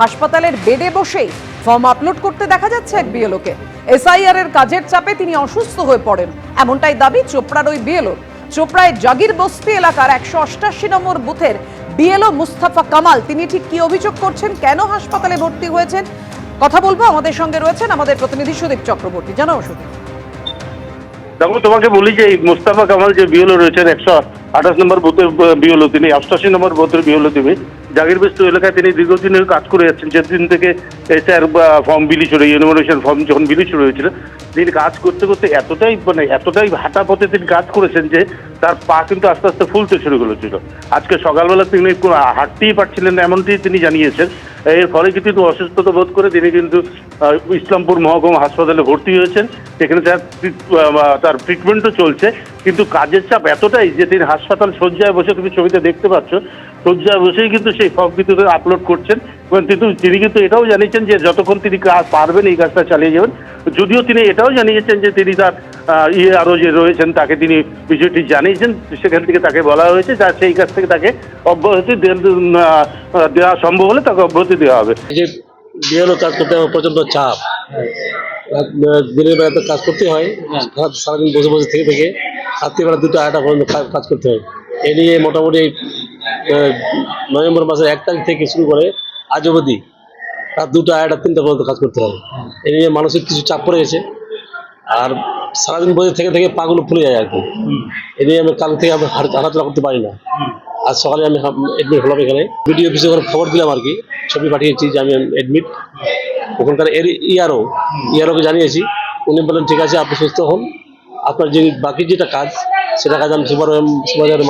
হাসপাতালের বেডে বসেই ফর্ম আপলোড করতে দেখা যাচ্ছে এক বিএলওকে। এসআইআর এর কাজের চাপে তিনি অসুস্থ হয়ে পড়েন, এমনটাই দাবি চোপড়ার ওই বিএলওর। চোপড়ায় জাগির বস্তি এলাকার 188 নম্বর বুথের বিএলও মুস্তাফা কামাল, তিনি ঠিক কি অভিযোগ করছেন, কেন হাসপাতালে ভর্তি হয়েছেন, কথা বলবো। আমাদের সঙ্গে রয়েছেন আমাদের প্রতিনিধি সুদীপ চক্রবর্তী। জানাও সুদীপ। দেখো, তোমাকে বলি যে মুস্তাফা কামাল যে বিএলও রয়েছেন 128 নম্বর বুথের বিএলও, তিনি 88 নম্বর বুথের বিএলও। তিনি জাগিরবস্তি এলাকায় তিনি দীর্ঘদিনের কাজ করে যাচ্ছেন। যেদিন থেকে এসআর ফর্ম বিলি শুরু, ইউনিভার্সিটি ফর্ম যখন বিলি শুরু হয়েছিল, তিনি কাজ করতে করতে এতটাই হাঁটা পথে তিনি কাজ করেছেন যে তার পা কিন্তু আস্তে আস্তে ফুলতে শুরু করেছিল। আজকে সকালবেলা তিনি হাঁটতেই পারছিলেন না, এমনটি তিনি জানিয়েছেন। এর ফলে কিন্তু অসুস্থতা বোধ করে তিনি কিন্তু ইসলামপুর মহকুমা হাসপাতালে ভর্তি হয়েছেন। সেখানে তার ট্রিটমেন্টও চলছে, কিন্তু কাজের চাপ এতটাই যে তিনি হাসপাতাল শয্যায় বসে, তুমি ছবিতে দেখতে পাচ্ছ, শয্যায় বসেই কিন্তু সেই ফর্ম কিন্তু আপলোড করছেন। এবং তিনি কিন্তু এটাও জানিয়েছেন যে যতক্ষণ তিনি কাজ পারবেন এই কাজটা চালিয়ে যাবেন। যদিও তিনি এটাও জানিয়েছেন যে তিনি তার আরও যে রয়েছেন তাকে তিনি বিষয়টি জানিয়েছেন, সেখান থেকে তাকে বলা হয়েছে যা সেই কাজ থেকে তাকে অব্যাহতি দেওয়া সম্ভব হলে তাকে অব্যাহতি দেওয়া হবে। যে বিএলও কাজ করতে হবে, প্রচন্ড চাপ, দিনের বেলা তো কাজ করতে হয়, সারাদিন বসে বসে থেকে রাত্রিবেলা 2টা-2:30 পর্যন্ত কাজ করতে হয়। এ নিয়ে মোটামুটি নভেম্বর মাসের 1 তারিখ থেকে শুরু করে আজ অবধি রাত 2টা-3টা পর্যন্ত কাজ করতে হয়। এ নিয়ে মানসিক কিছু চাপ পড়ে গেছে, আর সারাদিন বসে থেকে পাগুলো ফুলে যায় আর কি। এ নিয়ে আমি কাল থেকে আমি হাঁটাচলা করতে পারি না। আজ সকালে আমি এডমিট হলাম এখানে, ভিডিও অফিসে খবর দিলাম আর কি, ছবি পাঠিয়েছি যে আমি এডমিট। ওখানকার ইয়ারোকে জানিয়েছি, উনি বলেন ঠিক আছে, আপনি সুস্থ হন, আপনার যে বাকি যেটা কাজ সেটা কাজ আমি সুপারভাইজারের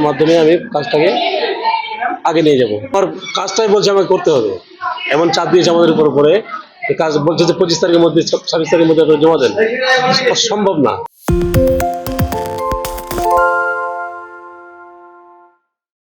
মাধ্যমে আমি কাজটাকে আগে নিয়ে যাব। আমার কাজটাই বলছে আমাকে করতে হবে, এমন চাপ দিয়েছে আমাদের উপরে। কাজ বলছে যে 25 তারিখের মধ্যে, 26 তারিখের মধ্যে জমা দেন, সম্ভব না।